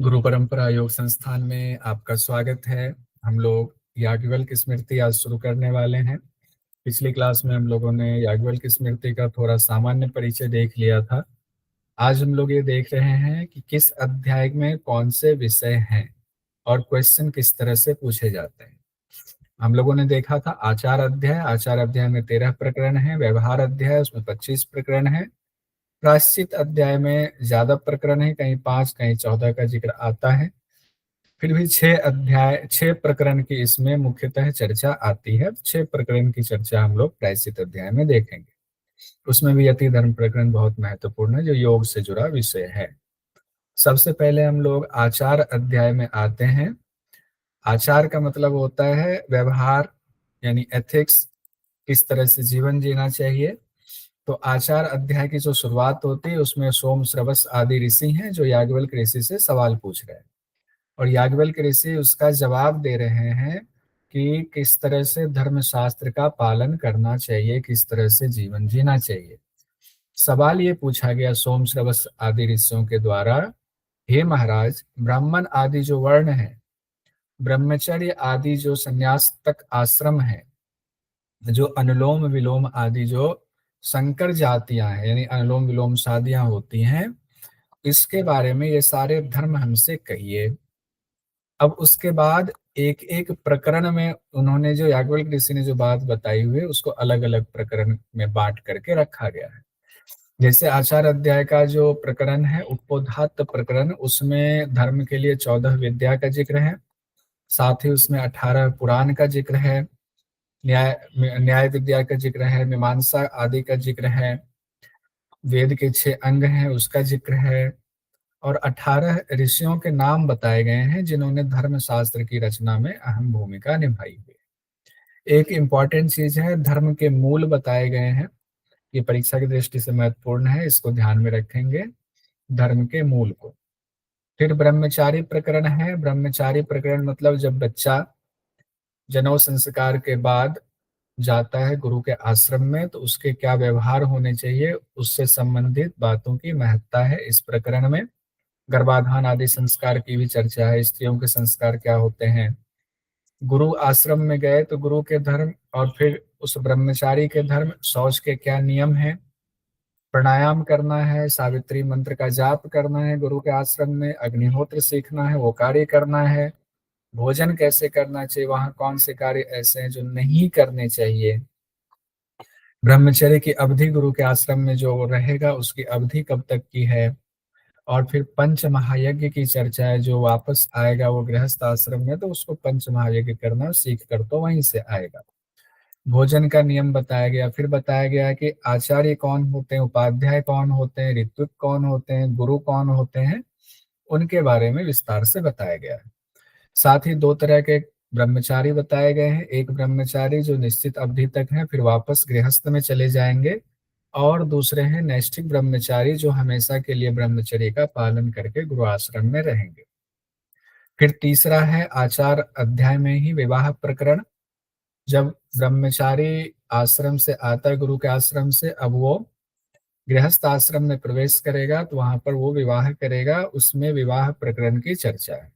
गुरु परंपरा योग संस्थान में आपका स्वागत है। हम लोग याज्ञवल्क्य स्मृति आज शुरू करने वाले हैं। पिछली क्लास में हम लोगों ने याज्ञवल्क्य स्मृति का थोड़ा सामान्य परिचय देख लिया था। आज हम लोग ये देख रहे हैं कि किस अध्याय में कौन से विषय हैं और क्वेश्चन किस तरह से पूछे जाते हैं। हम लोगों ने देखा था आचार अध्याय। आचार अध्याय में 13 प्रकरण है। व्यवहार अध्याय उसमें 25 प्रकरण है। प्रायश्चित अध्याय में ज्यादा प्रकरण है, कहीं 5 कहीं 14 का जिक्र आता है। फिर भी 6 प्रकरण की इसमें मुख्यतः चर्चा आती है। 6 प्रकरण की चर्चा हम लोग प्रायश्चित अध्याय में देखेंगे। उसमें भी यति धर्म प्रकरण बहुत महत्वपूर्ण है, जो योग से जुड़ा विषय है। सबसे पहले हम लोग आचार अध्याय में आते हैं। आचार का मतलब होता है व्यवहार, यानी एथिक्स, किस तरह से जीवन जीना चाहिए। तो आचार अध्याय की जो शुरुआत होती है उसमें सोम श्रवस आदि ऋषि हैं जो याज्ञवल्क्य ऋषि से सवाल पूछ रहे हैं, और याज्ञवल्क्य ऋषि उसका जवाब दे रहे हैं कि किस तरह से धर्मशास्त्र का पालन करना चाहिए, किस तरह से जीवन जीना चाहिए। सवाल ये पूछा गया सोम श्रवस आदि ऋषियों के द्वारा, हे महाराज, ब्राह्मण आदि जो वर्ण है, ब्रह्मचर्य आदि जो संन्यास तक आश्रम है, जो अनुलोम विलोम आदि जो संकर जातियां हैं, यानी अनुलोम विलोम शादियां होती हैं, इसके बारे में ये सारे धर्म हमसे कहिए। अब उसके बाद एक एक प्रकरण में उन्होंने जो याज्ञवल्क्य ऋषि ने जो बात बताई हुई है उसको अलग अलग प्रकरण में बांट करके रखा गया है। जैसे आचार अध्याय का जो प्रकरण है उपोद्घात प्रकरण, उसमें धर्म के लिए 14 विद्या का जिक्र है, साथ ही उसमें 18 पुराण का जिक्र है, न्याय न्याय विद्या का जिक्र है, मीमांसा आदि का जिक्र है, वेद के 6 अंग हैं उसका जिक्र है, और 18 ऋषियों के नाम बताए गए हैं जिन्होंने धर्मशास्त्र की रचना में अहम भूमिका निभाई है। एक इम्पॉर्टेंट चीज है, धर्म के मूल बताए गए हैं। ये परीक्षा की दृष्टि से महत्वपूर्ण है, इसको ध्यान में रखेंगे, धर्म के मूल को। फिर ब्रह्मचारी प्रकरण है। ब्रह्मचारी प्रकरण मतलब जब बच्चा जनेऊ संस्कार के बाद जाता है गुरु के आश्रम में तो उसके क्या व्यवहार होने चाहिए, उससे संबंधित बातों की महत्ता है इस प्रकरण में। गर्भाधान आदि संस्कार की भी चर्चा है, स्त्रियों के संस्कार क्या होते हैं। गुरु आश्रम में गए तो गुरु के धर्म, और फिर उस ब्रह्मचारी के धर्म, शौच के क्या नियम है, प्राणायाम करना है, सावित्री मंत्र का जाप करना है गुरु के आश्रम में, अग्निहोत्र सीखना है, वो कार्य करना है, भोजन कैसे करना चाहिए, वहां कौन से कार्य ऐसे हैं जो नहीं करने चाहिए, ब्रह्मचर्य की अवधि गुरु के आश्रम में जो रहेगा उसकी अवधि कब तक की है, और फिर पंच महायज्ञ की चर्चा है। जो वापस आएगा वो गृहस्थ आश्रम में तो उसको पंच महायज्ञ करना सीख कर तो वहीं से आएगा। भोजन का नियम बताया गया। फिर बताया गया कि आचार्य कौन होते हैं, उपाध्याय कौन होते हैं, ऋत्विक कौन होते हैं, गुरु कौन होते हैं, उनके बारे में विस्तार से बताया गया है। साथ ही 2 तरह के ब्रह्मचारी बताए गए हैं। एक ब्रह्मचारी जो निश्चित अवधि तक है फिर वापस गृहस्थ में चले जाएंगे, और दूसरे हैं नैष्ठिक ब्रह्मचारी जो हमेशा के लिए ब्रह्मचर्य का पालन करके गुरु आश्रम में रहेंगे। फिर तीसरा है आचार अध्याय में ही विवाह प्रकरण। जब ब्रह्मचारी आश्रम से आता है गुरु के आश्रम से, अब वो गृहस्थ आश्रम में प्रवेश करेगा तो वहां पर वो विवाह करेगा, उसमें विवाह प्रकरण की चर्चा है।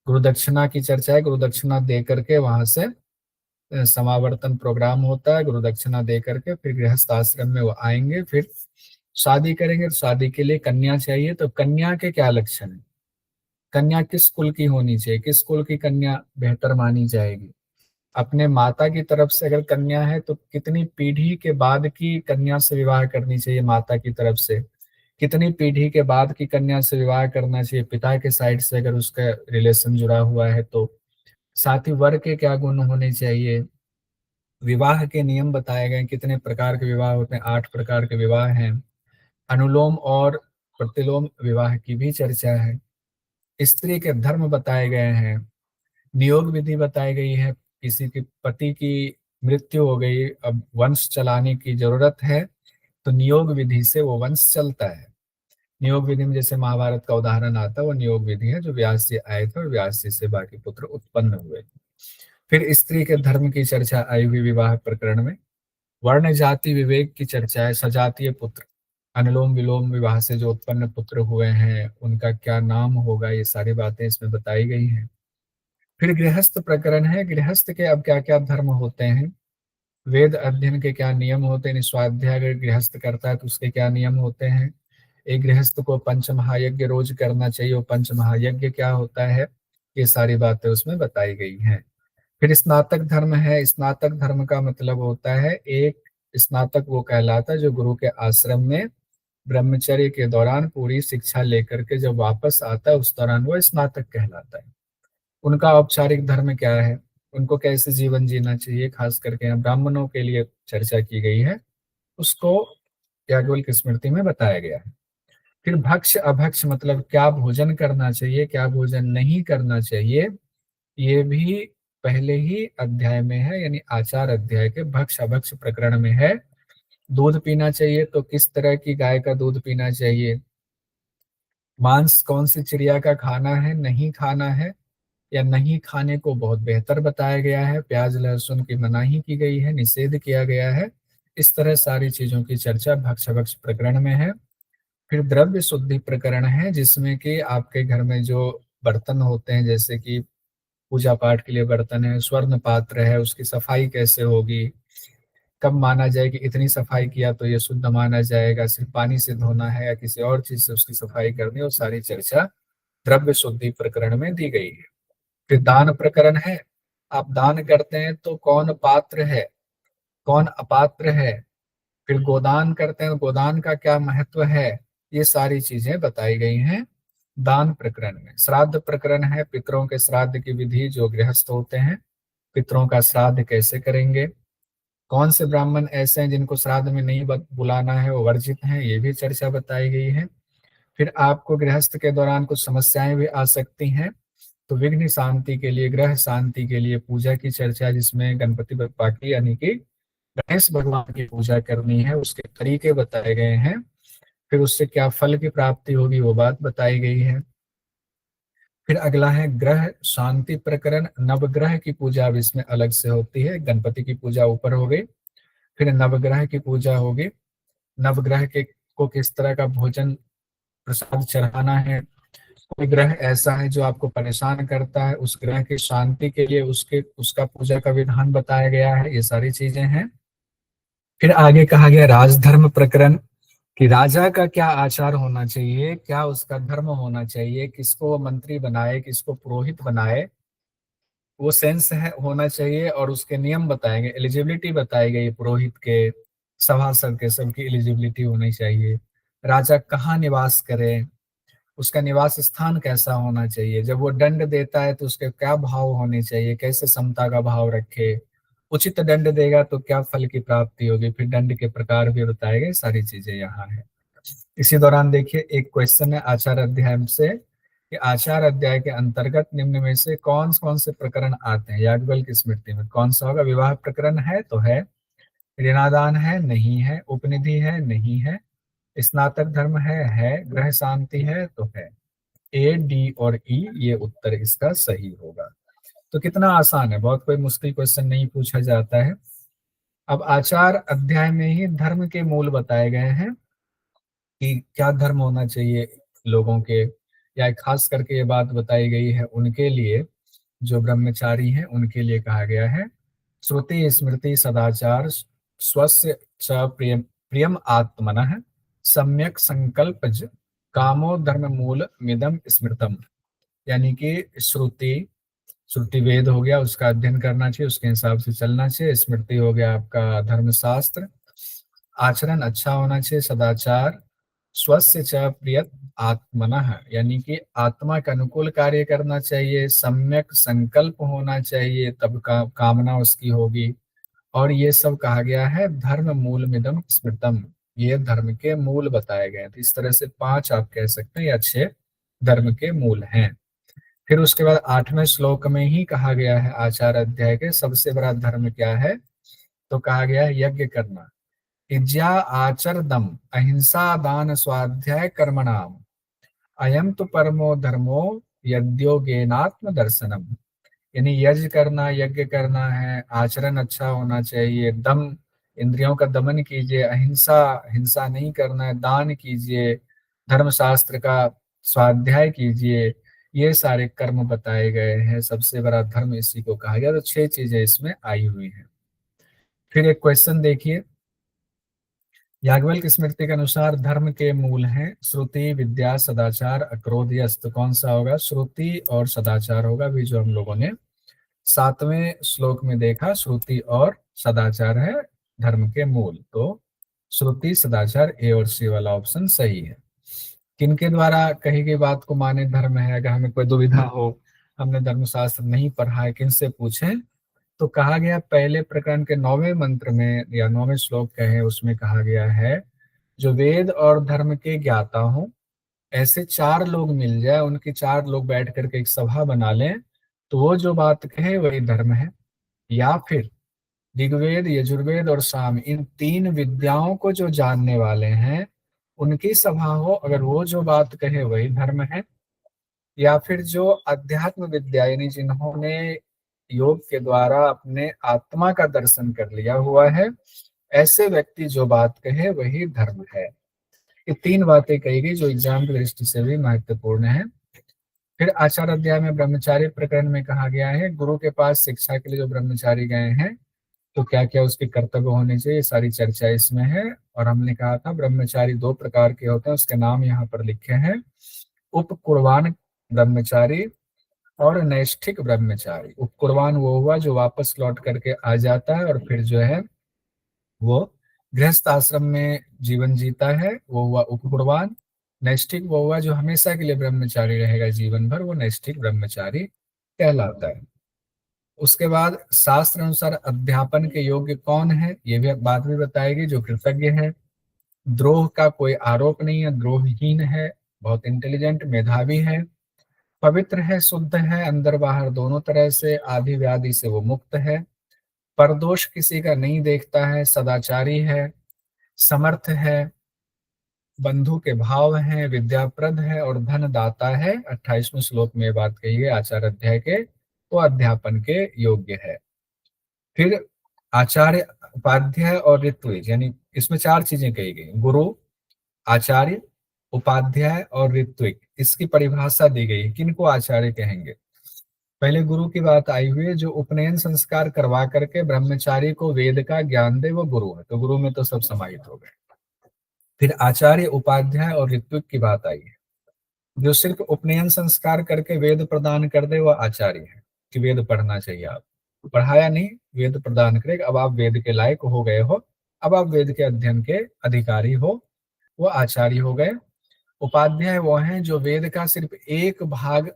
गुरु दक्षिणा की चर्चा है, गुरु दक्षिणा दे करके वहां से समावर्तन प्रोग्राम होता है। गुरु दक्षिणा दे करके फिर गृहस्थ आश्रम में वो आएंगे, फिर शादी करेंगे। तो शादी के लिए कन्या चाहिए, तो कन्या के क्या लक्षण है, कन्या किस कुल की होनी चाहिए, किस कुल की कन्या बेहतर मानी जाएगी। अपने माता की तरफ से अगर कन्या है तो कितनी पीढ़ी के बाद की कन्या से विवाह करनी चाहिए, माता की तरफ से कितनी पीढ़ी के बाद की कन्या से विवाह करना चाहिए, पिता के साइड से अगर उसका रिलेशन जुड़ा हुआ है तो। साथ ही वर के क्या गुण होने चाहिए। विवाह के नियम बताए गए, कितने प्रकार के विवाह होते हैं, 8 प्रकार के विवाह हैं। अनुलोम और प्रतिलोम विवाह की भी चर्चा है। स्त्री के धर्म बताए गए हैं। नियोग विधि बताई गई है, किसी की पति की मृत्यु हो गई, अब वंश चलाने की जरूरत है तो नियोग विधि से वो वंश चलता है। नियोग विधि में जैसे महाभारत का उदाहरण आता है, वो नियोग विधि है जो व्यास जी आए थे और व्यास जी से बाकी पुत्र उत्पन्न हुए। फिर स्त्री के धर्म की चर्चा आई हुई विवाह प्रकरण में। वर्ण जाति विवेक की चर्चा है, सजातीय पुत्र, अनुलोम विलोम विवाह से जो उत्पन्न पुत्र हुए हैं उनका क्या नाम होगा, ये सारी बातें इसमें बताई गई हैं। फिर गृहस्थ प्रकरण है, गृहस्थ के अब क्या क्या धर्म होते हैं, वेद अध्ययन के क्या नियम होते हैं, स्वाध्याय अगर गृहस्थ करता है तो उसके क्या नियम होते हैं, एक गृहस्थ को पंच महायज्ञ रोज करना चाहिए, वो पंच महायज्ञ क्या होता है, ये सारी बातें उसमें बताई गई हैं। फिर स्नातक धर्म है, स्नातक धर्म का मतलब होता है एक स्नातक वो कहलाता है जो गुरु के आश्रम में ब्रह्मचर्य के दौरान पूरी शिक्षा लेकर के जब वापस आता है उस दौरान वो स्नातक कहलाता है। उनका औपचारिक धर्म क्या है, उनको कैसे जीवन जीना चाहिए, खास करके यहाँ ब्राह्मणों के लिए चर्चा की गई है, उसको याज्ञवल्क्य स्मृति में बताया गया है। फिर भक्ष अभक्ष मतलब क्या भोजन करना चाहिए, क्या भोजन नहीं करना चाहिए, ये भी पहले ही अध्याय में है, यानी आचार अध्याय के भक्ष अभक्ष प्रकरण में है। दूध पीना चाहिए तो किस तरह की गाय का दूध पीना चाहिए, मांस कौन सी चिड़िया का खाना है नहीं खाना है, या नहीं खाने को बहुत बेहतर बताया गया है, प्याज लहसुन की मनाही की गई है, निषेध किया गया है। इस तरह सारी चीजों की चर्चा भक्ष भक्ष प्रकरण में है। फिर द्रव्य शुद्धि प्रकरण है, जिसमें कि आपके घर में जो बर्तन होते हैं, जैसे कि पूजा पाठ के लिए बर्तन है, स्वर्ण पात्र है, उसकी सफाई कैसे होगी, कब माना जाए कि इतनी सफाई किया तो ये शुद्ध माना जाएगा, सिर्फ पानी से धोना है या किसी और चीज से उसकी सफाई करनी है, वो सारी चर्चा द्रव्य शुद्धि प्रकरण में दी गई है। फिर दान प्रकरण है, आप दान करते हैं तो कौन पात्र है कौन अपात्र है, फिर गोदान करते हैं, गोदान का क्या महत्व है, ये सारी चीजें बताई गई हैं दान प्रकरण में। श्राद्ध प्रकरण है, पितरों के श्राद्ध की विधि, जो गृहस्थ होते हैं पितरों का श्राद्ध कैसे करेंगे, कौन से ब्राह्मण ऐसे हैं जिनको श्राद्ध में नहीं बुलाना है, वो वर्जित हैं, ये भी चर्चा बताई गई है। फिर आपको गृहस्थ के दौरान कुछ समस्याएं भी आ सकती हैं, तो विघ्न शांति के लिए, ग्रह शांति के लिए पूजा की चर्चा, जिसमें गणपति बप्पा की यानी कि गणेश भगवान की पूजा करनी है, उसके तरीके बताए गए हैं। फिर उससे क्या फल की प्राप्ति होगी वो बात बताई गई है। फिर अगला है ग्रह शांति प्रकरण, नवग्रह की पूजा अब इसमें अलग से होती है, गणपति की पूजा ऊपर हो गई, फिर नवग्रह की पूजा होगी, नवग्रह के को किस तरह का भोजन प्रसाद चढ़ाना है, कोई ग्रह ऐसा है जो आपको परेशान करता है, उस ग्रह की शांति के लिए उसका पूजा का विधान बताया गया है, ये सारी चीजें हैं। फिर आगे कहा गया राजधर्म प्रकरण, कि राजा का क्या आचार होना चाहिए, क्या उसका धर्म होना चाहिए, किसको वो मंत्री बनाए, किसको पुरोहित बनाए, वो सेंस है होना चाहिए, और उसके नियम बताए गए, एलिजिबिलिटी बताई गई पुरोहित के, सभासद के, सबकी एलिजिबिलिटी होनी चाहिए। राजा कहाँ निवास करे, उसका निवास स्थान कैसा होना चाहिए, जब वो दंड देता है तो उसके क्या भाव होने चाहिए, कैसे समता का भाव रखे, उचित दंड देगा तो क्या फल की प्राप्ति होगी, फिर दंड के प्रकार भी बताए गए, सारी चीजें यहाँ है। इसी दौरान देखिए एक क्वेश्चन है आचार अध्याय से, कि आचार अध्याय के अंतर्गत निम्न में से कौन कौन से प्रकरण आते हैं, याज्ञवल्क्य स्मृति में कौन सा होगा, विवाह प्रकरण है तो है, ऋणादान है नहीं है, उपनिधि है नहीं है, स्नातक धर्म है, ग्रह शांति है तो है। ए डी और ई ये उत्तर इसका सही होगा। तो कितना आसान है, बहुत कोई मुश्किल क्वेश्चन नहीं पूछा जाता है। अब आचार अध्याय में ही धर्म के मूल बताए गए हैं, कि क्या धर्म होना चाहिए लोगों के, या खास करके ये बात बताई गई है उनके लिए जो ब्रह्मचारी हैं, उनके लिए कहा गया है, श्रुति स्मृति सदाचार स्वस्य च प्रियम प्रियम आत्मनः सम्यक संकल्पज कामो धर्म मूल मिदम स्मृतम, यानी कि श्रुति श्रुति वेद हो गया, उसका अध्ययन करना चाहिए, उसके हिसाब से चलना चाहिए, स्मृति हो गया आपका धर्मशास्त्र, आचरण अच्छा होना चाहिए, सदाचार, स्वस्य च प्रियत आत्मनः, यानी कि आत्मा के अनुकूल कार्य करना चाहिए, सम्यक संकल्प होना चाहिए, तब कामना उसकी होगी, और ये सब कहा गया है धर्म मूल मिदम स्मृतम, ये धर्म के मूल बताए गए हैं। तो इस तरह से 5 आप कह सकते हैं या 6 धर्म के मूल हैं। फिर उसके बाद 8वें श्लोक में ही कहा गया है आचार अध्याय के सबसे बड़ा धर्म क्या है, तो कहा गया है यज्ञ करना, इज्या आचरदम अहिंसा दान स्वाध्याय कर्मणाम, अयम तो परमो धर्मो यद्योगेनात्म दर्शनम, यानी यज्ञ करना, यज्ञ करना है, आचरण अच्छा होना चाहिए, दम इंद्रियों का दमन कीजिए, अहिंसा, हिंसा नहीं करना है, दान कीजिए, धर्मशास्त्र का स्वाध्याय कीजिए, ये सारे कर्म बताए गए हैं। सबसे बड़ा धर्म इसी को कहा गया। तो 6 चीजें इसमें आई हुई हैं। फिर एक क्वेश्चन देखिए, याज्ञवल्क्य स्मृति के अनुसार धर्म के मूल हैं श्रुति, विद्या, सदाचार, अक्रोध, यश। तो कौन सा होगा? श्रुति और सदाचार होगा, भी जो हम लोगों ने 7वें श्लोक में देखा। श्रुति और सदाचार है धर्म के मूल। तो श्रुति, सदाचार, ए और सी वाला ऑप्शन सही है। किनके द्वारा कही गई बात को माने धर्म है? अगर हमें कोई दुविधा हो, हमने धर्मशास्त्र नहीं पढ़ा है, किनसे पूछें? तो कहा गया पहले प्रकरण के 9वें मंत्र में या 9वें श्लोक कहे, उसमें कहा गया है जो वेद और धर्म के ज्ञाता हो, ऐसे 4 लोग मिल जाए, उनके 4 लोग बैठ करके एक सभा बना लें, तो वो जो बात कहे वही धर्म है। या फिर ऋग्वेद, यजुर्वेद और साम, इन 3 विद्याओं को जो जानने वाले हैं उनकी सभा हो, अगर वो जो बात कहे वही धर्म है। या फिर जो अध्यात्म विद्या, यानी जिन्होंने योग के द्वारा अपने आत्मा का दर्शन कर लिया हुआ है, ऐसे व्यक्ति जो बात कहे वही धर्म है। ये 3 बातें कही गई जो एग्जाम की दृष्टि से भी महत्वपूर्ण है। फिर आचार अध्याय में ब्रह्मचारी प्रकरण में कहा गया है गुरु के पास शिक्षा के लिए जो ब्रह्मचारी गए हैं तो क्या क्या उसके कर्तव्य होने चाहिए, सारी चर्चा इसमें है। और हमने कहा था ब्रह्मचारी 2 प्रकार के होते हैं, उसके नाम यहाँ पर लिखे हैं, उपकुर्बान ब्रह्मचारी और नैष्ठिक ब्रह्मचारी। उपकुर्बान वो हुआ जो वापस लौट करके आ जाता है और फिर जो है वो गृहस्थ आश्रम में जीवन जीता है, वो हुआ उपकुर्बान। नैष्ठिक वो हुआ जो हमेशा के लिए ब्रह्मचारी रहेगा जीवन भर, वो नैष्ठिक ब्रह्मचारी कहलाता है। उसके बाद शास्त्र अनुसार अध्यापन के योग्य कौन है, ये भी बात भी बताएगी, जो कृतज्ञ है, द्रोह का कोई आरोप नहीं है, द्रोहहीन है, बहुत इंटेलिजेंट, मेधावी है, पवित्र है, शुद्ध है, अंदर बाहर दोनों तरह से, आदि व्याधि से वो मुक्त है, परदोष किसी का नहीं देखता है, सदाचारी है, समर्थ है, बंधु के भाव है, विद्याप्रद है और धन दाता है। 28वें श्लोक में बात कही है आचार अध्याय के, तो अध्यापन के योग्य है। फिर आचार्य, उपाध्याय और ऋत्विज, यानी इसमें 4 चीजें कही गई, गुरु, आचार्य, उपाध्याय और ऋत्विक। इसकी परिभाषा दी गई है, किनको आचार्य कहेंगे। पहले गुरु की बात आई हुई है, जो उपनयन संस्कार करवा करके ब्रह्मचारी को वेद का ज्ञान दे, वो गुरु है। तो गुरु में तो सब समाहित हो गए। फिर आचार्य, उपाध्याय और ऋत्विक की बात आई है, जो सिर्फ उपनयन संस्कार करके वेद प्रदान कर दे, वह आचार्य है, कि वेद पढ़ना चाहिए, आप पढ़ाया नहीं, वेद प्रदान करे, अब आप वेद के लायक हो गए हो, अब आप वेद के अध्ययन के अधिकारी हो, वो आचार्य हो गए। उपाध्याय वो हैं जो वेद का सिर्फ एक भाग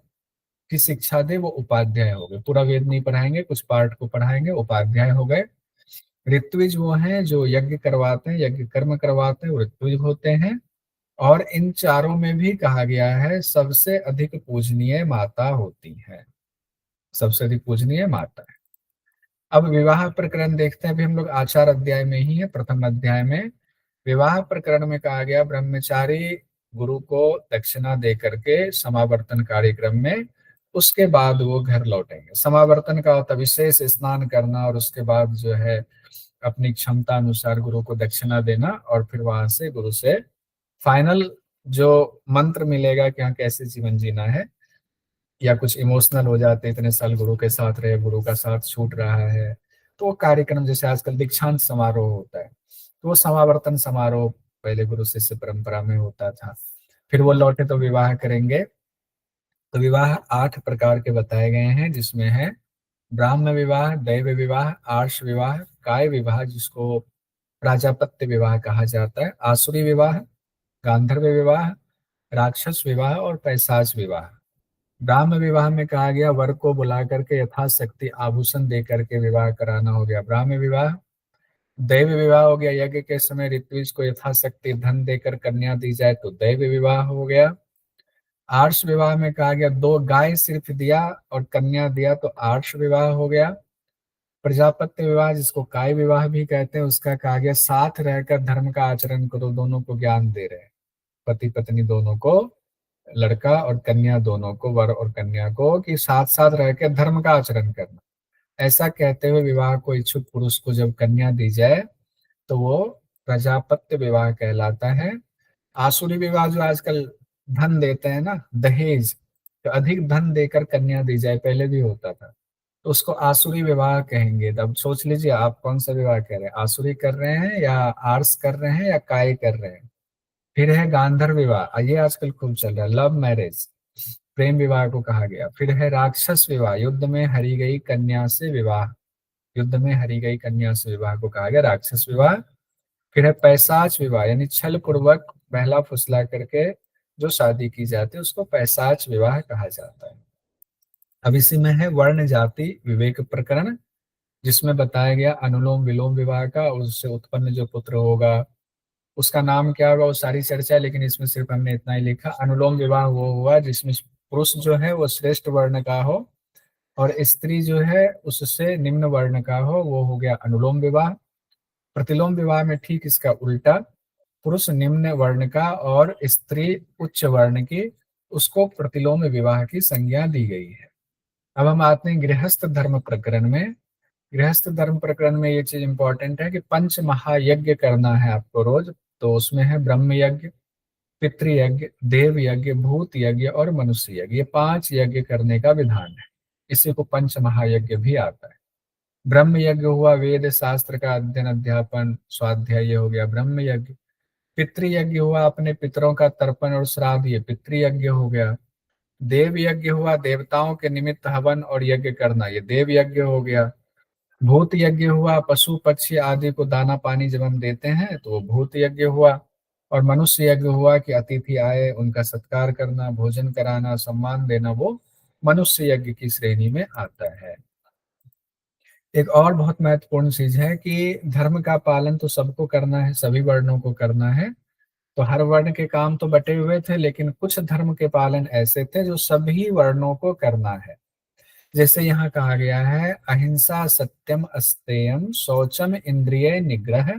की शिक्षा दे, वो उपाध्याय हो गए, पूरा वेद नहीं पढ़ाएंगे, कुछ पार्ट को पढ़ाएंगे, उपाध्याय हो गए। ऋत्विज वो हैं जो यज्ञ करवाते हैं, यज्ञ कर्म करवाते हैं, वो ऋत्विज होते हैं। और इन चारों में भी कहा गया है सबसे अधिक पूजनीय माता होती है, सबसे अधिक पूजनीय माता है। अब विवाह प्रकरण देखते हैं, अभी हम लोग आचार अध्याय में ही है, प्रथम अध्याय में। विवाह प्रकरण में कहा गया ब्रह्मचारी गुरु को दक्षिणा दे करके समावर्तन कार्यक्रम में, उसके बाद वो घर लौटेंगे। समावर्तन का होता विशेष स्नान करना और उसके बाद जो है अपनी क्षमता अनुसार गुरु को दक्षिणा देना, और फिर वहां से गुरु से फाइनल जो मंत्र मिलेगा कि हाँ कैसे जीवन जीना है, या कुछ इमोशनल हो जाते हैं, इतने साल गुरु के साथ रहे, गुरु का साथ छूट रहा है, तो वो कार्यक्रम जैसे आजकल दीक्षांत समारोह होता है, तो वो समावर्तन समारोह पहले गुरु शिष्य परंपरा में होता था। फिर वो लौटे तो विवाह करेंगे। तो विवाह 8 प्रकार के बताए गए हैं, जिसमें है ब्राह्म विवाह, दैव विवाह, आर्ष विवाह, काय विवाह जिसको प्राजापत्य विवाह कहा जाता है, आसुरी विवाह, गांधर्व विवाह, राक्षस विवाह और पैशाच विवाह। ब्राह्म विवाह में कहा गया वर को बुला करके यथाशक्ति आभूषण दे करके विवाह कराना, हो गया ब्राह्म विवाह। दैव विवाह हो गया, यज्ञ के समय ऋत्विज को यथाशक्ति धन देकर कन्या दी जाए तो दैव विवाह हो गया। आर्ष विवाह में कहा गया 2 गाय सिर्फ दिया और कन्या दिया तो आर्ष विवाह हो गया। प्रजापत्य विवाह जिसको काय विवाह भी कहते हैं, उसका कहा गया साथ रहकर धर्म का आचरण करो, दोनों को ज्ञान दे रहे, पति पत्नी दोनों को, लड़का और कन्या दोनों को, वर और कन्या को, कि साथ साथ रह के धर्म का आचरण करना। ऐसा कहते हुए विवाह को इच्छुक पुरुष को जब कन्या दी जाए तो वो प्रजापत्य विवाह कहलाता है। आसुरी विवाह जो आजकल धन देते हैं ना, दहेज, तो अधिक धन देकर कन्या दी जाए, पहले भी होता था, तो उसको आसुरी विवाह कहेंगे। तब सोच लीजिए आप कौन सा विवाह कर रहे हैं, आसुरी कर रहे हैं या आर्स कर रहे हैं या काय कर रहे हैं। फिर है गांधर्व विवाह, ये आजकल खूब चल रहा है, लव मैरिज, प्रेम विवाह को कहा गया। फिर है राक्षस विवाह, युद्ध में हरी गई कन्या से विवाह, युद्ध में हरी गई कन्या से विवाह को कहा गया राक्षस विवाह। फिर है पैशाच विवाह, यानी छल पूर्वक बहला फुसला करके जो शादी की जाती है उसको पैशाच विवाह कहा जाता है। अब इसी में है वर्ण जाति विवेक प्रकरण, जिसमें बताया गया अनुलोम विलोम विवाह का, उससे उत्पन्न जो पुत्र होगा उसका नाम क्या होगा, वो सारी चर्चा है, लेकिन इसमें सिर्फ हमने इतना ही लिखा। अनुलोम विवाह वो हुआ जिसमें पुरुष जो है वो श्रेष्ठ वर्ण का हो और स्त्री जो है उससे निम्न वर्ण का हो, वो हो गया अनुलोम विवाह। प्रतिलोम विवाह में ठीक इसका उल्टा, पुरुष निम्न वर्ण का और स्त्री उच्च वर्ण की, उसको प्रतिलोम विवाह की संज्ञा दी गई है। अब हम आते हैं गृहस्थ धर्म प्रकरण में। गृहस्थ धर्म प्रकरण में ये चीज इंपॉर्टेंट है कि पंच महायज्ञ करना है आपको रोज। तो उसमें है ब्रह्म यज्ञ, पितृयज्ञ, देव यज्ञ, भूत यज्ञ और मनुष्य यज्ञ, ये 5 यज्ञ करने का विधान है। इसी को पंच महायज्ञ भी आता है। ब्रह्म यज्ञ हुआ वेद शास्त्र का अध्ययन अध्यापन स्वाध्याय, ये हो गया ब्रह्म यज्ञ। पितृयज्ञ हुआ अपने पितरों का तर्पण और श्राद्ध, ये पितृयज्ञ हो गया। देव यज्ञ हुआ देवताओं के निमित्त हवन और यज्ञ करना, ये देव यज्ञ हो गया। भूत यज्ञ हुआ पशु पक्षी आदि को दाना पानी जब हम देते हैं तो वो भूत यज्ञ हुआ। और मनुष्य यज्ञ हुआ कि अतिथि आए उनका सत्कार करना, भोजन कराना, सम्मान देना, वो मनुष्य यज्ञ की श्रेणी में आता है। एक और बहुत महत्वपूर्ण चीज है कि धर्म का पालन तो सबको करना है, सभी वर्णों को करना है। तो हर वर्ण के काम तो बटे हुए थे, लेकिन कुछ धर्म के पालन ऐसे थे जो सभी वर्णों को करना है। जैसे यहाँ कहा गया है अहिंसा सत्यम अस्तेयम शौचम इंद्रिय निग्रह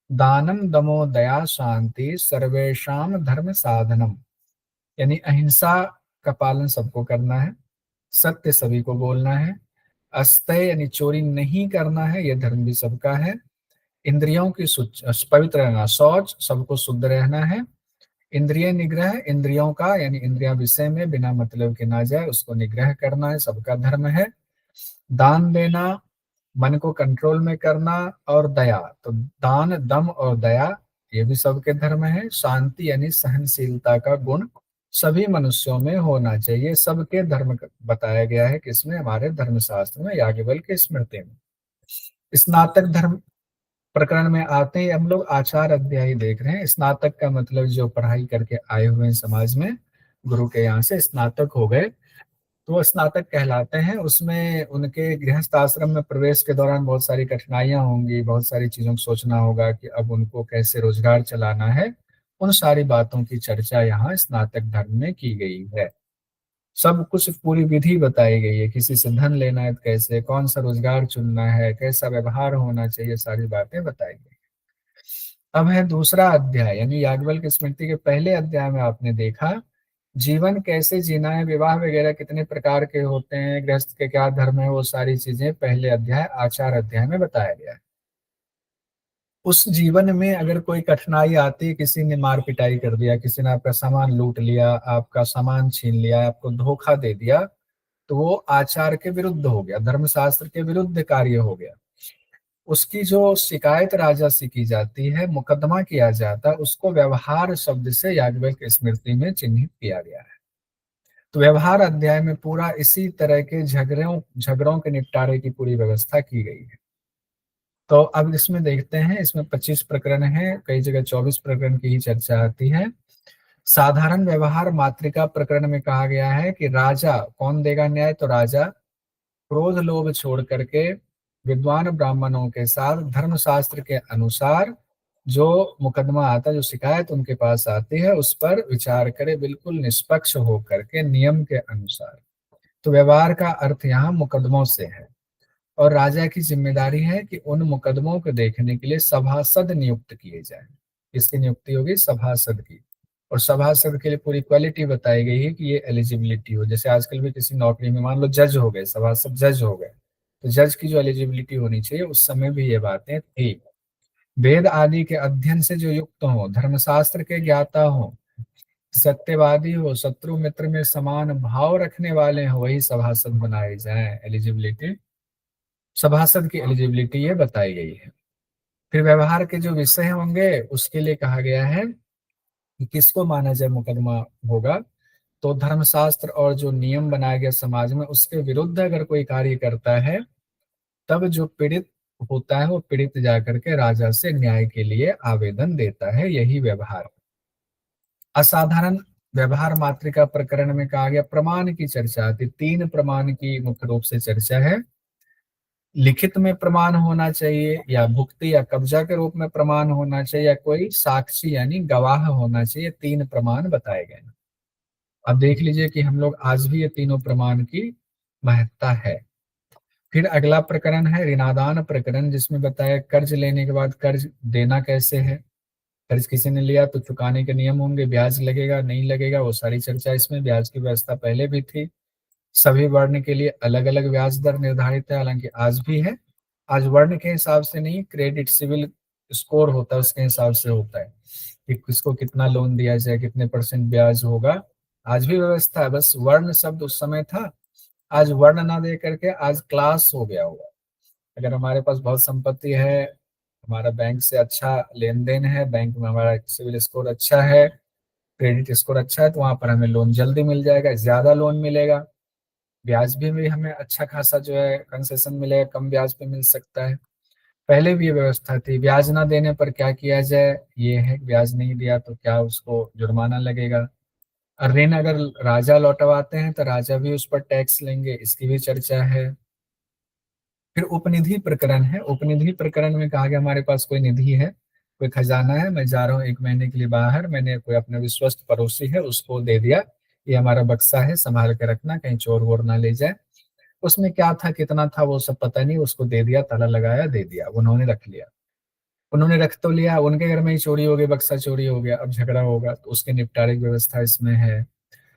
दानम दमो दया शांति सर्वेशम धर्म साधनम, यानी अहिंसा का पालन सबको करना है, सत्य सभी को बोलना है, अस्तेय यानी चोरी नहीं करना है, यह धर्म भी सबका है, इंद्रियों की पवित्र रहना, शौच सबको शुद्ध रहना है, इंद्रिय निग्रह इंद्रियों का यानी इंद्रिया विषय में बिना मतलब के ना जाए उसको निग्रह करना है, सबका धर्म है। दान देना, मन को कंट्रोल में करना, और दया, तो दान दम और दया ये भी सबके धर्म है। शांति यानी सहनशीलता का गुण सभी मनुष्यों में होना चाहिए, सबके धर्म बताया गया है किसमें, हमारे धर्मशास्त्र में याज्ञवल्क्य स्मृति में। स्नातक धर्म प्रकरण में आते हैं, हम लोग आचार अध्याय देख रहे हैं। स्नातक का मतलब जो पढ़ाई करके आए हुए हैं समाज में, गुरु के यहाँ से स्नातक हो गए तो वो स्नातक कहलाते हैं। उसमें उनके गृहस्थ आश्रम में प्रवेश के दौरान बहुत सारी कठिनाइयां होंगी, बहुत सारी चीजों को सोचना होगा कि अब उनको कैसे रोजगार चलाना है, उन सारी बातों की चर्चा यहाँ स्नातक धर्म में की गई है। सब कुछ पूरी विधि बताई गई है, किसी से धन लेना है तो कैसे, कौन सा रोजगार चुनना है, कैसा व्यवहार होना चाहिए, सारी बातें बताई गई। अब है दूसरा अध्याय, यानी याज्ञवल्क्य स्मृति के पहले अध्याय में आपने देखा जीवन कैसे जीना है, विवाह वगैरह कितने प्रकार के होते हैं, गृहस्थ के क्या धर्म है, वो सारी चीजें पहले अध्याय आचार अध्याय में बताया गया है। उस जीवन में अगर कोई कठिनाई आती है, किसी ने मार पिटाई कर दिया, किसी ने आपका सामान लूट लिया, आपका सामान छीन लिया, आपको धोखा दे दिया, तो वो आचार के विरुद्ध हो गया, धर्मशास्त्र के विरुद्ध कार्य हो गया। उसकी जो शिकायत राजा से की जाती है, मुकदमा किया जाता है, उसको व्यवहार शब्द से याज्ञवल्क्य स्मृति में चिन्हित किया गया है। तो व्यवहार अध्याय में पूरा इसी तरह के झगड़ों के निपटारे की पूरी व्यवस्था की गई है। तो अब इसमें देखते हैं, इसमें 25 प्रकरण है, कई जगह 24 प्रकरण की ही चर्चा आती है। साधारण व्यवहार मातृका प्रकरण में कहा गया है कि राजा कौन देगा न्याय, तो राजा क्रोध लोभ छोड़ करके विद्वान ब्राह्मणों के साथ धर्मशास्त्र के अनुसार जो मुकदमा आता है, जो शिकायत उनके पास आती है, उस पर विचार करे बिल्कुल निष्पक्ष हो करके नियम के अनुसार। तो व्यवहार का अर्थ यहाँ मुकदमों से है, और राजा की जिम्मेदारी है कि उन मुकदमों को देखने के लिए सभासद नियुक्त किए जाएं। इसकी नियुक्ति होगी सभासद की, और सभासद के लिए पूरी क्वालिटी बताई गई है कि ये एलिजिबिलिटी हो। जैसे आजकल भी किसी नौकरी में मान लो जज हो गए, सभासद जज हो गए, तो जज की जो एलिजिबिलिटी होनी चाहिए उस समय भी ये बातें थी। वेद आदि के अध्ययन से जो युक्त हो, धर्मशास्त्र के ज्ञाता हो, सत्यवादी हो, शत्रु मित्र में समान भाव रखने वाले हो, वही सभासद बनाए जाएं। एलिजिबिलिटी, सभासद की एलिजिबिलिटी ये बताई गई है। फिर व्यवहार के जो विषय होंगे उसके लिए कहा गया है कि किसको माना जाए मुकदमा होगा, तो धर्मशास्त्र और जो नियम बनाया गया समाज में उसके विरुद्ध अगर कोई कार्य करता है, तब जो पीड़ित होता है वो पीड़ित जाकर के राजा से न्याय के लिए आवेदन देता है, यही व्यवहार। असाधारण व्यवहार मातृका प्रकरण में कहा गया प्रमाण की चर्चा आती, तीन प्रमाण की मुख्य रूप से चर्चा है। लिखित में प्रमाण होना चाहिए, या भुक्ति या कब्जा के रूप में प्रमाण होना चाहिए, या कोई साक्षी यानी गवाह होना चाहिए। तीन प्रमाण बताए गए। अब देख लीजिए कि हम लोग आज भी ये तीनों प्रमाण की महत्ता है। फिर अगला प्रकरण है ऋणादान प्रकरण, जिसमें बताया कर्ज लेने के बाद कर्ज देना कैसे है। कर्ज किसी ने लिया तो चुकाने के नियम होंगे, ब्याज लगेगा नहीं लगेगा वो सारी चर्चा इसमें। ब्याज की व्यवस्था पहले भी थी, सभी वर्ण के लिए अलग अलग ब्याज दर निर्धारित है, हालांकि आज भी है। आज वर्ण के हिसाब से नहीं, क्रेडिट सिविल स्कोर होता है उसके हिसाब से होता है कि किसको कितना लोन दिया जाए, कितने परसेंट ब्याज होगा। आज भी व्यवस्था है, बस वर्ण शब्द उस समय था, आज वर्ण ना दे करके आज क्लास हो गया होगा। अगर हमारे पास बहुत संपत्ति है, हमारा बैंक से अच्छा लेन देन है, बैंक में हमारा सिविल स्कोर अच्छा है, क्रेडिट स्कोर अच्छा है, तो वहां पर हमें लोन जल्दी मिल जाएगा, ज्यादा लोन मिलेगा, ब्याज भी हमें अच्छा खासा जो है कंसेशन मिलेगा, कम ब्याज पे मिल सकता है। पहले भी ये व्यवस्था थी। ब्याज ना देने पर क्या किया जाए, ये है ब्याज नहीं दिया तो क्या उसको जुर्माना लगेगा। और ऋण अगर राजा लौटवाते हैं तो राजा भी उस पर टैक्स लेंगे, इसकी भी चर्चा है। फिर उपनिधि प्रकरण है। उपनिधि प्रकरण में कहा गया हमारे पास कोई निधि है, कोई खजाना है, मैं जा रहा हूँ 1 महीने के लिए बाहर, मैंने कोई अपने विश्वस्त पड़ोसी है उसको दे दिया, ये हमारा बक्सा है संभाल के रखना, कहीं चोर वोर ना ले जाए। उसमें क्या था कितना था वो सब पता नहीं, उसको दे दिया, ताला लगाया, दे दिया, उन्होंने रख लिया। उन्होंने रख तो लिया, उनके घर में ही चोरी हो गई, बक्सा चोरी हो गया, अब झगड़ा होगा तो उसके निपटारे की व्यवस्था इसमें है।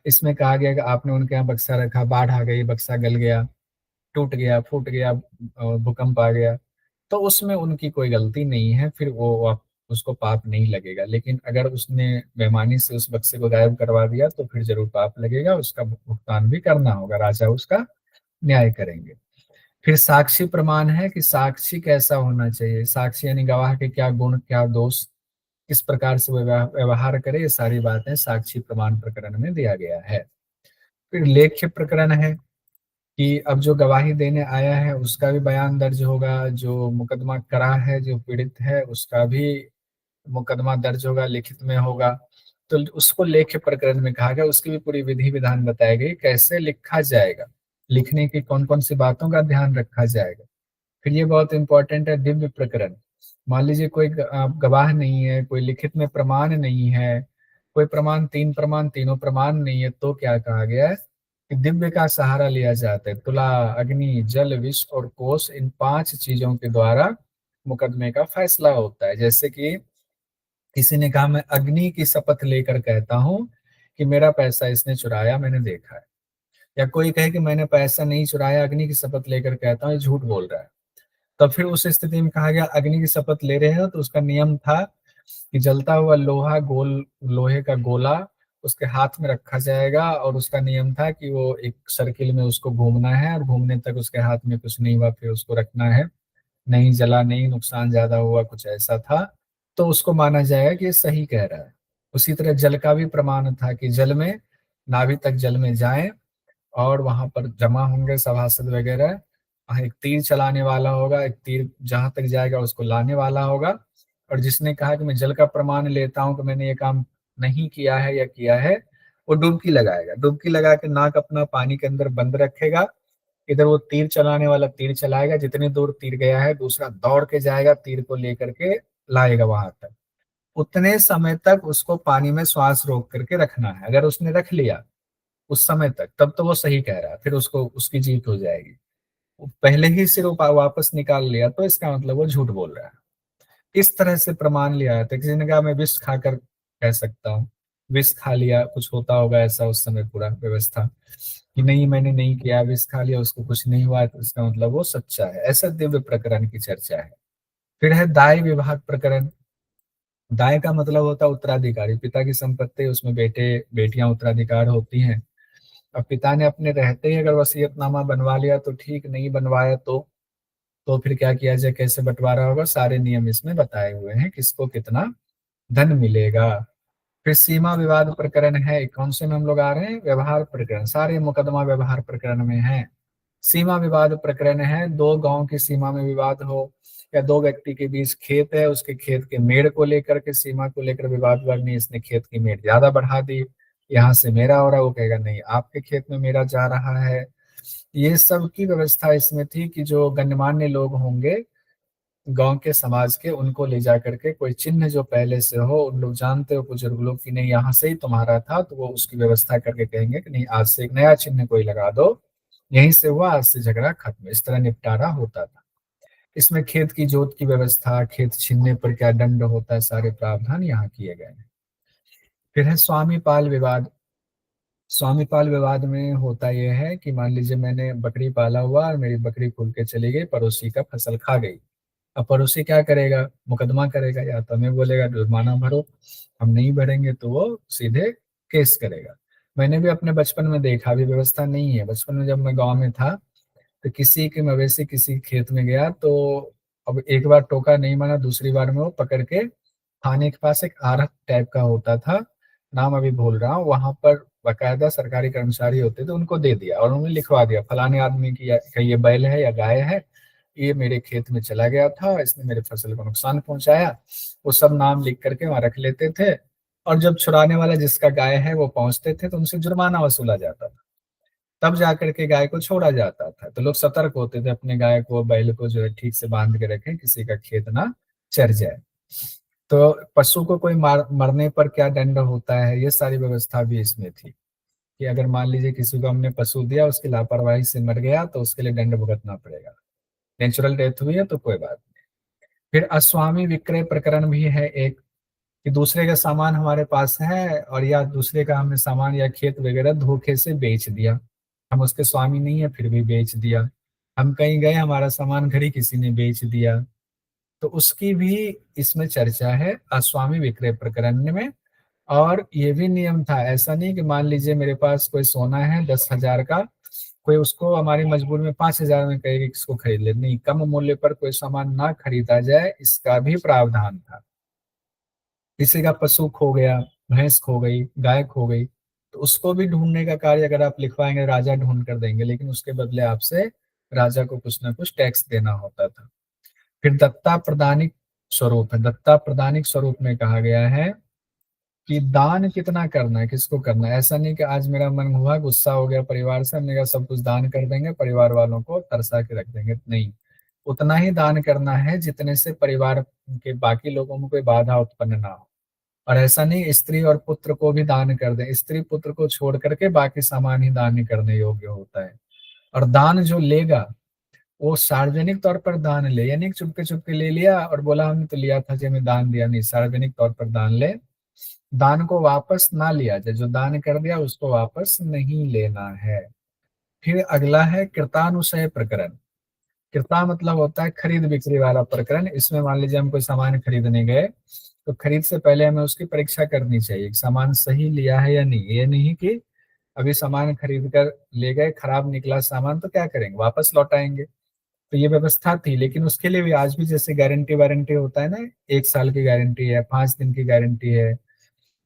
इसमें कहा गया कि आपने उनके यहाँ बक्सा रखा, बाढ़ आ गई, बक्सा गल गया, टूट गया, फूट गया, भूकंप आ गया, तो उसमें उनकी कोई गलती नहीं है, फिर वो उसको पाप नहीं लगेगा। लेकिन अगर उसने बेईमानी से उस बक्से को गायब करवा दिया तो फिर जरूर पाप लगेगा, उसका भुगतान भी करना होगा, राजा उसका न्याय करेंगे। फिर साक्षी प्रमाण है कि साक्षी कैसा होना चाहिए, साक्षी यानी गवाह के क्या गुण क्या दोष, किस प्रकार से व्यवहार करे, ये सारी बातें साक्षी प्रमाण प्रकरण में दिया गया है। फिर लेख्य प्रकरण है कि अब जो गवाही देने आया है उसका भी बयान दर्ज होगा, जो मुकदमा करा है जो पीड़ित है उसका भी मुकदमा दर्ज होगा, लिखित में होगा, तो उसको लेख्य प्रकरण में कहा गया। उसकी भी पूरी विधि विधान बताई गई, कैसे लिखा जाएगा, लिखने की कौन कौन सी बातों का ध्यान रखा जाएगा। फिर ये बहुत इंपॉर्टेंट है दिव्य प्रकरण। मान लीजिए कोई गवाह नहीं है, कोई लिखित में प्रमाण नहीं है, कोई प्रमाण, तीन प्रमाण, तीनों प्रमाण नहीं है, तो क्या कहा गया है कि दिव्य का सहारा लिया जाता है। तुला, अग्नि, जल, विष और कोष, इन 5 चीजों के द्वारा मुकदमे का फैसला होता है। जैसे कि किसी ने कहा मैं अग्नि की शपथ लेकर कहता हूँ कि मेरा पैसा इसने चुराया, मैंने देखा है, या कोई कहे कि मैंने पैसा नहीं चुराया, अग्नि की शपथ लेकर कहता हूँ, ये झूठ बोल रहा है, तब फिर उस स्थिति में कहा गया अग्नि की शपथ ले रहे हो तो उसका नियम था कि जलता हुआ लोहा, गोल लोहे का गोला उसके हाथ में रखा जाएगा, और उसका नियम था कि वो एक सर्किल में उसको घूमना है, और घूमने तक उसके हाथ में कुछ नहीं हुआ फिर उसको रखना है, नहीं जला, नहीं नुकसान ज्यादा हुआ, कुछ ऐसा था, तो उसको माना जाएगा कि ये सही कह रहा है। उसी तरह जल का भी प्रमाण था कि जल में, नाभि तक जल में जाएं और वहां पर जमा होंगे सभासद वगैरह, वहाँ एक तीर चलाने वाला होगा, एक तीर जहां तक जाएगा उसको लाने वाला होगा, और जिसने कहा कि मैं जल का प्रमाण लेता हूं कि मैंने ये काम नहीं किया है या किया है, वो डुबकी लगाएगा, डुबकी लगा के नाक अपना पानी के अंदर बंद रखेगा, इधर वो तीर चलाने वाला तीर चलाएगा, जितनी दूर तीर गया है दूसरा दौड़ के जाएगा, तीर को लेकर के लाएगा वहां तक, उतने समय तक उसको पानी में श्वास रोक करके रखना है। अगर उसने रख लिया उस समय तक, तब तो वो सही कह रहा है, फिर उसको उसकी जीत हो जाएगी। वो पहले ही सिर वापस निकाल लिया तो इसका मतलब वो झूठ बोल रहा है। इस तरह से प्रमाण लिया था। किसी ने कहा मैं विष खाकर कह सकता हूँ, विष खा लिया, कुछ होता होगा ऐसा उस समय पूरा व्यवस्था कि नहीं मैंने नहीं किया, विष खा लिया, उसको कुछ नहीं हुआ, तो इसका मतलब वो सच्चा है। ऐसा दिव्य प्रकरण की चर्चा है। फिर है दाय विभाग प्रकरण। दाय का मतलब होता है उत्तराधिकारी, पिता की संपत्ति, उसमें बेटे बेटियां उत्तराधिकार होती हैं। अब पिता ने अपने रहते ही अगर वसीयतनामा बनवा लिया तो ठीक, नहीं बनवाया तो फिर क्या किया जाए, कैसे बंटवारा होगा, सारे नियम इसमें बताए हुए हैं, किसको कितना धन मिलेगा। फिर सीमा विवाद प्रकरण है, कौन से में हम लोग आ रहे हैं, व्यवहार प्रकरण, सारे मुकदमा व्यवहार प्रकरण में है। सीमा विवाद प्रकरण है, दो गांव की सीमा में विवाद हो, या दो व्यक्ति के बीच खेत है, उसके खेत के मेड़ को लेकर के, सीमा को लेकर विवाद करनी, इसने खेत की मेड़ ज्यादा बढ़ा दी, यहाँ से मेरा हो रहा है, वो कहेगा नहीं आपके खेत में मेरा जा रहा है। ये सब की व्यवस्था इसमें थी कि जो गणमान्य लोग होंगे गांव के समाज के, उनको ले जा करके कोई चिन्ह जो पहले से हो, उन लोग जानते हो बुजुर्ग लोग कि नहीं यहाँ से ही तुम्हारा था, तो वो उसकी व्यवस्था करके कहेंगे कि नहीं आज से एक नया चिन्ह कोई लगा दो, यहीं से हुआ, आज से झगड़ा खत्म, इस तरह निपटारा होता था। इसमें खेत की जोत की व्यवस्था, खेत छीनने पर क्या दंड होता है, सारे प्रावधान यहाँ किए गए हैं। फिर है स्वामी पाल विवाद। स्वामी पाल विवाद में होता यह है कि मान लीजिए मैंने बकरी पाला हुआ और मेरी बकरी खुल के चली गई, पड़ोसी का फसल खा गई। अब पड़ोसी क्या करेगा, मुकदमा करेगा, या तो हमें बोलेगा जुर्माना भरो, हम नहीं भरेंगे तो वो सीधे केस करेगा। मैंने भी अपने बचपन में देखा, अभी व्यवस्था नहीं है, बचपन में जब मैं गांव में था तो किसी के मवेशी किसी खेत में गया तो अब एक बार टोका नहीं माना, दूसरी बार में वो पकड़ के थाने के पास एक आरख टाइप का होता था, नाम अभी भूल रहा हूँ, वहां पर बकायदा सरकारी कर्मचारी होते थे, उनको दे दिया और उन्होंने लिखवा दिया फलाने आदमी की ये बैल है या गाय है, ये मेरे खेत में चला गया था, इसने मेरे फसल को नुकसान पहुंचाया। वो सब नाम लिख करके वहां रख लेते थे, और जब छुड़ाने वाला जिसका गाय है वो पहुंचते थे तो उनसे जुर्माना वसूला जाता था, तब जाकर के गाय को छोड़ा जाता था। तो लोग सतर्क होते थे, अपने गाय को बैल को जो है ठीक से बांध के रखें, किसी का खेत ना चर जाए। तो पशु को कोई मरने पर क्या दंड होता है, ये सारी व्यवस्था भी इसमें थी कि अगर मान लीजिए किसी को हमने पशु दिया, उसकी लापरवाही से मर गया तो उसके लिए दंड भुगतना पड़ेगा। नेचुरल डेथ हुई है तो कोई बात नहीं। फिर अस्वामी विक्रय प्रकरण भी है एक, कि दूसरे का सामान हमारे पास है और या दूसरे का हमने सामान या खेत वगैरह धोखे से बेच दिया, हम उसके स्वामी नहीं है फिर भी बेच दिया। हम कहीं गए, हमारा सामान घर ही किसी ने बेच दिया, तो उसकी भी इसमें चर्चा है अस्वामी विक्रय प्रकरण में। और ये भी नियम था, ऐसा नहीं कि मान लीजिए मेरे पास कोई सोना है 10,000 का, कोई उसको हमारी मजबूरी में 5,000 में कहेगा कि इसको खरीद ले, नहीं, कम मूल्य पर कोई सामान ना खरीदा जाए, इसका भी प्रावधान था। किसी का पशु खो गया, भैंस खो गई, गाय खो गई, तो उसको भी ढूंढने का कार्य अगर आप लिखवाएंगे राजा ढूंढ कर देंगे, लेकिन उसके बदले आपसे राजा को कुछ ना कुछ टैक्स देना होता था। फिर दत्ता प्रदानिक स्वरूप है, दत्ता प्रदानिक स्वरूप में कहा गया है कि दान कितना करना है, किसको करना है। ऐसा नहीं कि आज मेरा मन हुआ, गुस्सा हो गया परिवार से, हमने कहा सब कुछ दान कर देंगे, परिवार वालों को तरसा के रख देंगे, नहीं, उतना ही दान करना है जितने से परिवार के बाकी लोगों में कोई बाधा उत्पन्न ना हो। और ऐसा नहीं स्त्री और पुत्र को भी दान कर दे, स्त्री पुत्र को छोड़ करके बाकी सामान ही दान करने योग्य होता है। और दान जो लेगा वो सार्वजनिक तौर पर दान ले, यानी चुपके चुपके ले लिया और बोला हमने तो लिया था जी हमें दान दिया, नहीं, सार्वजनिक तौर पर दान ले, दान को वापस ना लिया जाए, जो दान कर दिया उसको वापस नहीं लेना है। फिर अगला है कृतानुशय प्रकरण। कृता मतलब होता है खरीद बिक्री वाला प्रकरण। इसमें मान लीजिए हम कोई सामान खरीदने गए, तो खरीद से पहले हमें उसकी परीक्षा करनी चाहिए कि सामान सही लिया है या नहीं। ये नहीं कि अभी सामान खरीद कर ले गए, खराब निकला सामान, तो क्या करेंगे, वापस लौटाएंगे। तो ये व्यवस्था थी, लेकिन उसके लिए भी आज भी जैसे गारंटी वारंटी होता है ना, 1 साल की गारंटी है, 5 दिन की गारंटी है,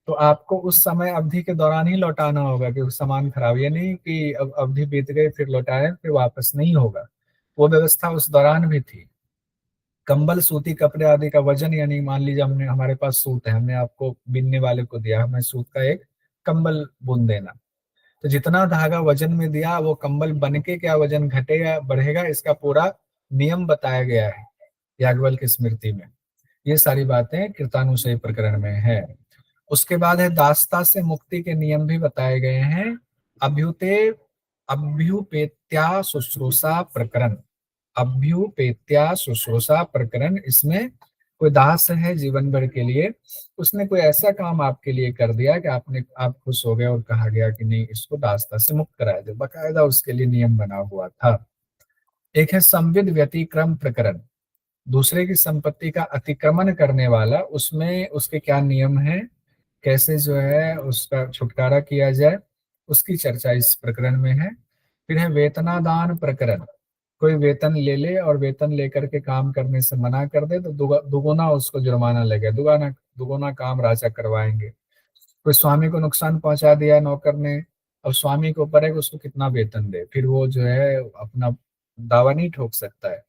तो आपको उस समय अवधि के दौरान ही लौटाना होगा कि उस सामान खराब, ये नहीं कि अब अवधि बीत गई फिर लौटाए फिर वापस नहीं होगा। वो व्यवस्था उस दौरान भी थी। कंबल सूती कपड़े आदि का वजन, यानी मान लीजिए हमने, हमारे पास सूत है, हमने आपको बिनने वाले को दिया, हमें सूत का एक कंबल बुन देना, तो जितना धागा वजन में दिया वो कंबल बन के क्या वजन घटेगा बढ़ेगा, इसका पूरा नियम बताया गया है याज्ञवल्क्य की स्मृति में। ये सारी बातें कृतानुशयी प्रकरण में है। उसके बाद है दासता से मुक्ति के नियम भी बताए गए हैं। अभ्युते अभ्युपेत्या शुश्रूषा प्रकरण, अभ्युपेत्या शुश्रूषा प्रकरण, इसमें कोई दास है जीवन भर के लिए, उसने कोई ऐसा काम आपके लिए कर दिया कि आप खुश हो गए और कहा गया कि नहीं इसको दासता से मुक्त कराया दे, बकायदा उसके लिए नियम बना हुआ था। एक है संविद व्यतिक्रम प्रकरण। दूसरे की संपत्ति का अतिक्रमण करने वाला, उसमें उसके क्या नियम हैं, कैसे जो है उसका छुटकारा किया जाए, उसकी चर्चा इस प्रकरण में है। फिर है वेतनादान प्रकरण। कोई वेतन ले ले और वेतन लेकर के काम करने से मना कर दे तो दुगुना उसको जुर्माना लगे, दुगुना दुगुना काम राजा करवाएंगे। कोई स्वामी को नुकसान पहुंचा दिया नौकर ने, अब स्वामी के ऊपर है कि उसको कितना वेतन दे, फिर वो जो है अपना दावा नहीं ठोक सकता है।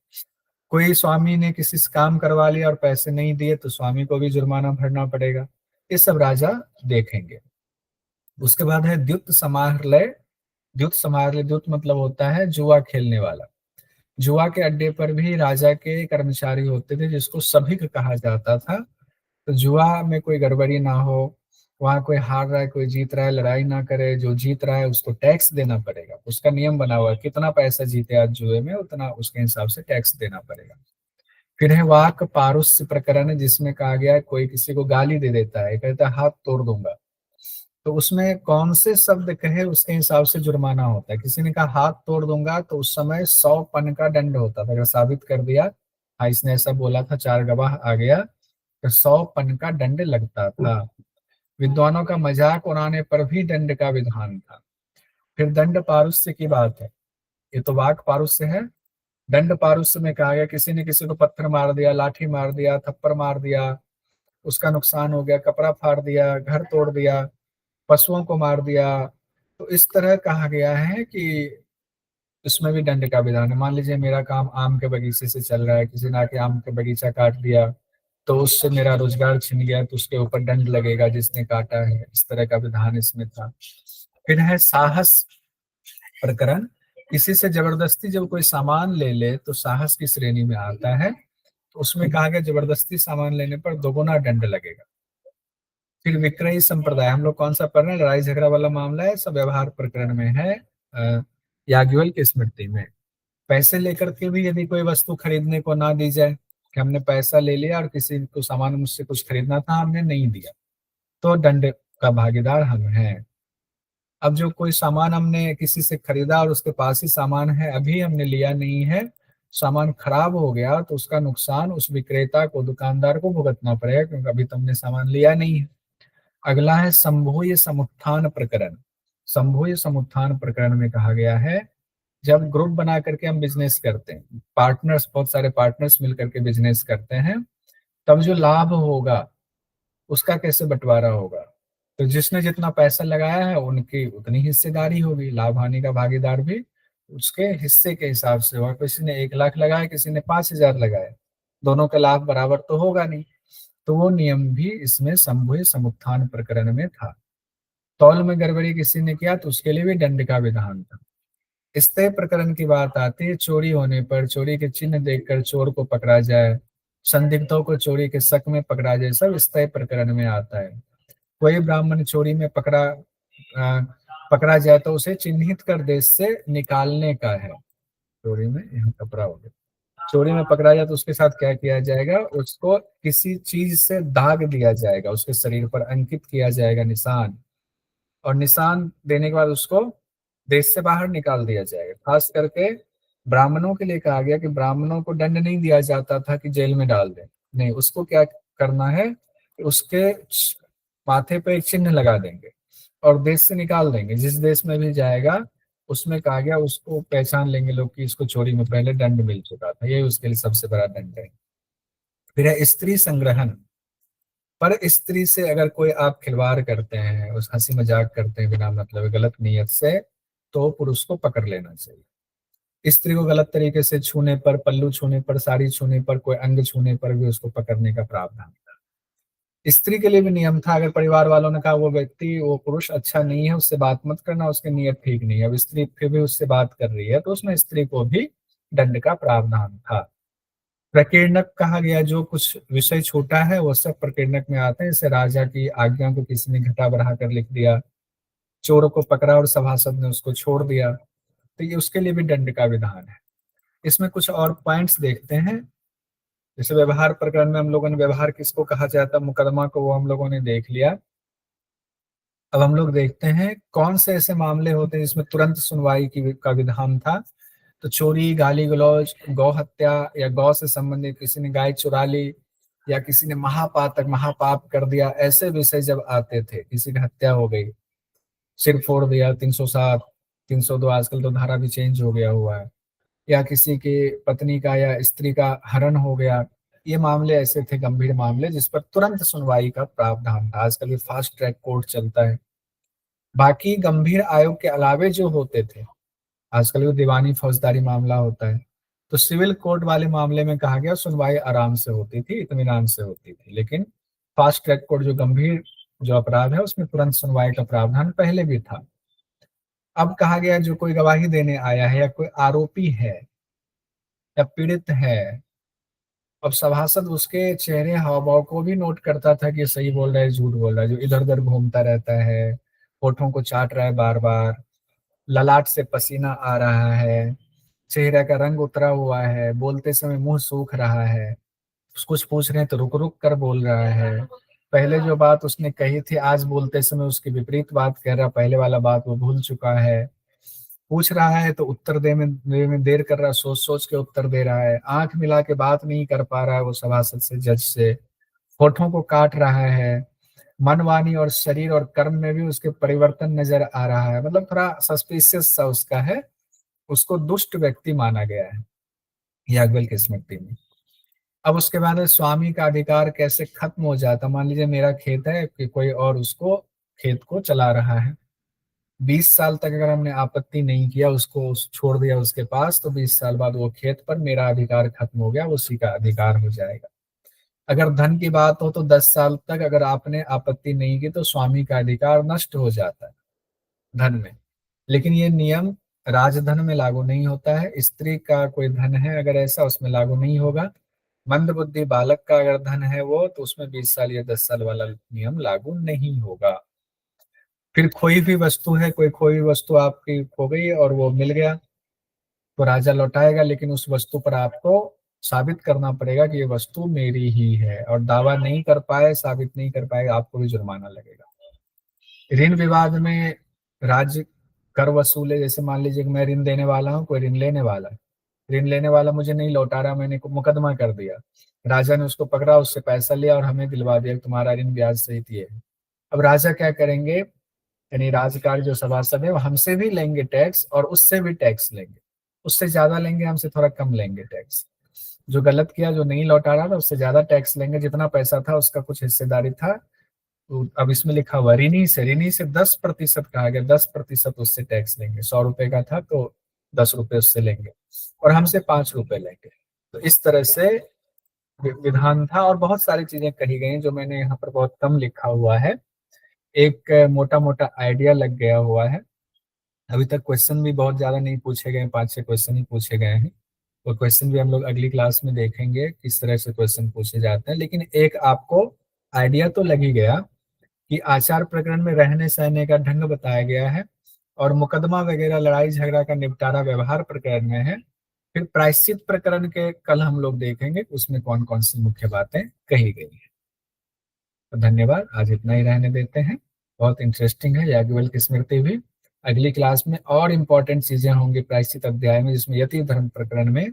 कोई स्वामी ने किसी से काम करवा लिया और पैसे नहीं दिए तो स्वामी को भी जुर्माना भरना पड़ेगा। ये सब राजा देखेंगे। उसके बाद है द्युत समाहर्लय। द्युत समाहर्लय, द्युत मतलब होता है जुआ खेलने वाला। जुआ के अड्डे पर भी राजा के कर्मचारी होते थे जिसको सभिक कहा जाता था। तो जुआ में कोई गड़बड़ी ना हो, वहां कोई हार रहा है कोई जीत रहा है लड़ाई ना करे, जो जीत रहा है उसको टैक्स देना पड़ेगा, उसका नियम बना हुआ है, कितना पैसा जीते आज जुए में उतना उसके हिसाब से टैक्स देना पड़ेगा। फिर है वाक पारुष्य प्रकरण, जिसमें कहा गया है कोई किसी को गाली दे देता है, कहता है हाथ तोड़ दूंगा, तो उसमें कौन से शब्द कहे उसके हिसाब से जुर्माना होता है। किसी ने कहा हाथ तोड़ दूंगा तो उस समय 100 पन का दंड होता था। अगर साबित कर दिया हाँ इसने ऐसा बोला था, 4 गवाह आ गया, तो 100 पन का दंड लगता था। विद्वानों का मजाक उड़ाने पर भी दंड का विधान था। फिर दंड पारुष्य की बात है, ये तो वाक पारुष्य है। दंड पारुष्य में कहा गया किसी ने किसी को पत्थर मार दिया, लाठी मार दिया, थप्पड़ मार दिया, उसका नुकसान हो गया, कपड़ा फाड़ दिया, घर तोड़ दिया, पशुओं को मार दिया, तो इस तरह कहा गया है कि इसमें भी दंड का विधान है। मान लीजिए मेरा काम आम के बगीचे से चल रहा है, किसी ने आके आम के बगीचा काट दिया तो उससे मेरा रोजगार छिन गया, तो उसके ऊपर दंड लगेगा जिसने काटा है, इस तरह का विधान इसमें था। फिर है साहस प्रकरण। किसी से जबरदस्ती जब कोई सामान ले ले तो साहस की श्रेणी में आता है, तो उसमें कहा गया जबरदस्ती सामान लेने पर दोगुना दंड लगेगा। फिर विक्रयी संप्रदाय, हम लोग कौन सा पढ़ रहे हैं, लड़ाई झगड़ा वाला मामला है, सब व्यवहार प्रकरण में है। याज्ञवल्क्य की स्मृति में पैसे लेकर के भी यदि कोई वस्तु खरीदने को ना दी जाए, कि हमने पैसा ले लिया और किसी को सामान मुझसे कुछ खरीदना था हमने नहीं दिया, तो दंड का भागीदार हम हैं। अब जो कोई सामान हमने किसी से खरीदा और उसके पास ही सामान है, अभी हमने लिया नहीं है, सामान खराब हो गया, तो उसका नुकसान उस विक्रेता को, दुकानदार को भुगतना पड़ेगा क्योंकि अभी तुमने सामान लिया नहीं है। अगला है संभूय समुत्थान प्रकरण। संभूय समुत्थान प्रकरण में कहा गया है जब ग्रुप बना करके हम बिजनेस करते हैं, पार्टनर्स, बहुत सारे पार्टनर्स मिल करके बिजनेस करते हैं, तब जो लाभ होगा उसका कैसे बंटवारा होगा। तो जिसने जितना पैसा लगाया है उनकी उतनी हिस्सेदारी होगी, लाभ हानि का भागीदार भी उसके हिस्से के हिसाब से होगा। किसी ने 1 लाख लगाया, किसी ने 5,000 लगाया, दोनों का लाभ बराबर तो होगा नहीं। तो वो नियम भी इसमें संभुय समुत्थान प्रकरण में था। तौल में गड़बड़ी किसी ने किया तो उसके लिए भी दंड का विधान था। स्तेय प्रकरण की बात आती है, चोरी होने पर चोरी के चिन्ह देखकर चोर को पकड़ा जाए, संदिग्धों को चोरी के शक में पकड़ा जाए, सब स्तेय प्रकरण में आता है। कोई ब्राह्मण चोरी में पकड़ा जाए तो उसे चिन्हित कर देश से निकालने का है। चोरी में यहाँ कपड़ा हो गया, चोरी में पकड़ा जाए तो उसके साथ क्या किया जाएगा, उसको किसी चीज से दाग दिया जाएगा, उसके शरीर पर अंकित किया जाएगा निशान, और निशान देने के बाद उसको देश से बाहर निकाल दिया जाएगा। खास करके ब्राह्मणों के लिए कहा गया कि ब्राह्मणों को दंड नहीं दिया जाता था कि जेल में डाल दें, नहीं, उसको क्या करना है कि उसके माथे पे एक चिन्ह लगा देंगे और देश से निकाल देंगे। जिस देश में भी जाएगा उसमें कहा गया उसको पहचान लेंगे लोग कि इसको चोरी में पहले दंड मिल चुका था, ये उसके लिए सबसे बड़ा दंड है। फिर है स्त्री संग्रहण। पर स्त्री से अगर कोई आप खिलवाड़ करते हैं, उस हंसी मजाक करते हैं बिना मतलब गलत नीयत से, तो पुरुष को पकड़ लेना चाहिए। स्त्री को गलत तरीके से छूने पर, पल्लू छूने पर, साड़ी छूने पर, कोई अंग छूने पर भी उसको पकड़ने का प्रावधान था। स्त्री के लिए भी नियम था, अगर परिवार वालों ने कहा वो व्यक्ति, वो पुरुष अच्छा नहीं है, उससे बात मत करना, उसकी नीयत ठीक नहीं है, अब स्त्री फिर भी उससे बात कर रही है, तो उसमें स्त्री को भी दंड का प्रावधान था। प्रकीर्णक कहा गया, जो कुछ विषय छोटा है वो सब प्रकीर्णक में आते हैं। जैसे राजा की आज्ञा को किसी ने घटा बढ़ा कर लिख दिया, चोरों को पकड़ा और सभासद ने उसको छोड़ दिया, तो ये उसके लिए भी दंड का विधान है। इसमें कुछ और पॉइंट्स देखते हैं। जैसे व्यवहार प्रकरण में हम लोगों ने व्यवहार किसको कहा जाता है, मुकदमा को, वो हम लोगों ने देख लिया। अब हम लोग देखते हैं कौन से ऐसे मामले होते हैं जिसमें तुरंत सुनवाई का विधान था। तो चोरी, गाली गलौज, गौ हत्या या गौ से संबंधित किसी ने गाय चुरा ली या किसी ने महापातक महापाप कर दिया, ऐसे विषय जब आते थे, किसी की हत्या हो गई, सिर फोड़ दिया, 307, 302, आजकल तो धारा भी चेंज हो गया हुआ है, या किसी की पत्नी का या स्त्री का हरण हो गया, ये मामले ऐसे थे गंभीर मामले जिस पर तुरंत सुनवाई का प्रावधान था। आजकल ये फास्ट ट्रैक कोर्ट चलता है। बाकी गंभीर आयोग के अलावे जो होते थे, आजकल वो दीवानी फौजदारी मामला होता है, तो सिविल कोर्ट वाले मामले में कहा गया सुनवाई आराम से होती थी, इत्मीनान से होती थी। लेकिन फास्ट ट्रैक कोर्ट जो गंभीर जो अपराध है उसमें तुरंत सुनवाई का प्रावधान पहले भी था। अब कहा गया जो कोई गवाही देने आया है या कोई आरोपी है या पीड़ित है, अब सभासद उसके चेहरे हाव भाव को भी नोट करता था कि ये सही बोल रहा है झूठ बोल रहा है। जो इधर उधर घूमता रहता है, होठों को चाट रहा है बार बार, ललाट से पसीना आ रहा है, चेहरे का रंग उतरा हुआ है, बोलते समय मुंह सूख रहा है, कुछ पूछ रहे हैं तो रुक रुक कर बोल रहा है, पहले जो बात उसने कही थी आज बोलते समय उसकी विपरीत बात कह रहा, पहले वाला बात वो भूल चुका है, पूछ रहा है तो उत्तर दे में देर कर रहा है, सोच सोच के उत्तर दे रहा है, आंख मिला के बात नहीं कर पा रहा है वो सभासद से, जज से, होठों को काट रहा है, मन वाणी और शरीर और कर्म में भी उसके परिवर्तन नजर आ रहा है, मतलब थोड़ा सस्पिशियस सा उसका है, उसको दुष्ट व्यक्ति माना गया है याज्ञवल्क्य की स्मृति में। अब उसके बाद स्वामी का अधिकार कैसे खत्म हो जाता, मान लीजिए मेरा खेत है कि कोई और उसको खेत को चला रहा है, 20 साल तक अगर हमने आपत्ति नहीं किया, उसको छोड़ दिया उसके पास, तो 20 साल बाद वो खेत पर मेरा अधिकार खत्म हो गया, उसी का अधिकार हो जाएगा। अगर धन की बात हो तो 10 साल तक अगर आपने आपत्ति नहीं की तो स्वामी का अधिकार नष्ट हो जाता है धन में। लेकिन ये नियम राजधन में लागू नहीं होता है, स्त्री का कोई धन है अगर ऐसा, उसमें लागू नहीं होगा। मंद बुद्धि बालक का अगर धन है वो, तो उसमें 20 साल या 10 साल वाला नियम लागू नहीं होगा। फिर खोई हुई वस्तु है, कोई खोई हुई वस्तु आपकी खो गई और वो मिल गया, तो राजा लौटाएगा, लेकिन उस वस्तु पर आपको साबित करना पड़ेगा कि ये वस्तु मेरी ही है, और दावा नहीं कर पाए, साबित नहीं कर पाए, आपको भी जुर्माना लगेगा। ऋण विवाद में राज्य कर वसूले, जैसे मान लीजिए कि मैं ऋण देने वाला हूँ, कोई ऋण लेने वाला है, ऋण लेने वाला मुझे नहीं लौटा रहा, मैंने मुकदमा कर दिया, राजा ने उसको पकड़ा, उससे पैसा लिया और हमें दिलवा दिया कि तुम्हारा ऋण ब्याज सहित ये है। अब राजा क्या करेंगे, यानी राजकाज जो सभासद है वो हमसे भी लेंगे टैक्स और उससे भी टैक्स लेंगे, उससे ज्यादा लेंगे, हमसे थोड़ा कम लेंगे टैक्स। जो गलत किया, जो नहीं लौटा रहा था, उससे ज्यादा टैक्स लेंगे, जितना पैसा था उसका कुछ हिस्सेदारी था। तो अब इसमें लिखा हुआ ऋणी से 10% कहा गया, 10% उससे टैक्स लेंगे, 100 रुपए का था तो 10 रुपए उससे लेंगे और हमसे 5 रुपए लेंगे। तो इस तरह से विधान था और बहुत सारी चीजें कही गई जो मैंने यहाँ पर बहुत कम लिखा हुआ है, एक मोटा मोटा आइडिया लग गया हुआ है। अभी तक क्वेश्चन भी बहुत ज्यादा नहीं पूछे गए, 5-6 क्वेश्चन ही पूछे गए हैं, और क्वेश्चन भी हम लोग अगली क्लास में देखेंगे किस तरह से क्वेश्चन पूछे जाते हैं। लेकिन एक आपको आइडिया तो लग ही गया कि आचार प्रकरण में रहने सहने का ढंग बताया गया है, और मुकदमा वगैरह लड़ाई झगड़ा का निपटारा व्यवहार प्रकरण में है। फिर प्रायश्चित प्रकरण के कल हम लोग देखेंगे उसमें कौन कौन सी मुख्य बातें कही गई हैं। तो धन्यवाद, आज इतना ही रहने देते हैं। बहुत इंटरेस्टिंग है याज्ञवल्क्य की स्मृति भी। अगली क्लास में और इम्पोर्टेंट चीजें होंगी प्रायश्चित अध्याय में, जिसमें यति धर्म प्रकरण में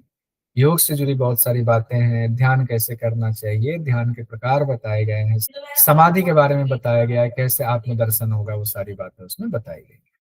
योग से जुड़ी बहुत सारी बातें हैं, ध्यान कैसे करना चाहिए, ध्यान के प्रकार बताए गए हैं, समाधि के बारे में बताया गया है, कैसे आत्मदर्शन होगा, वो सारी बातें उसमें बताई गई।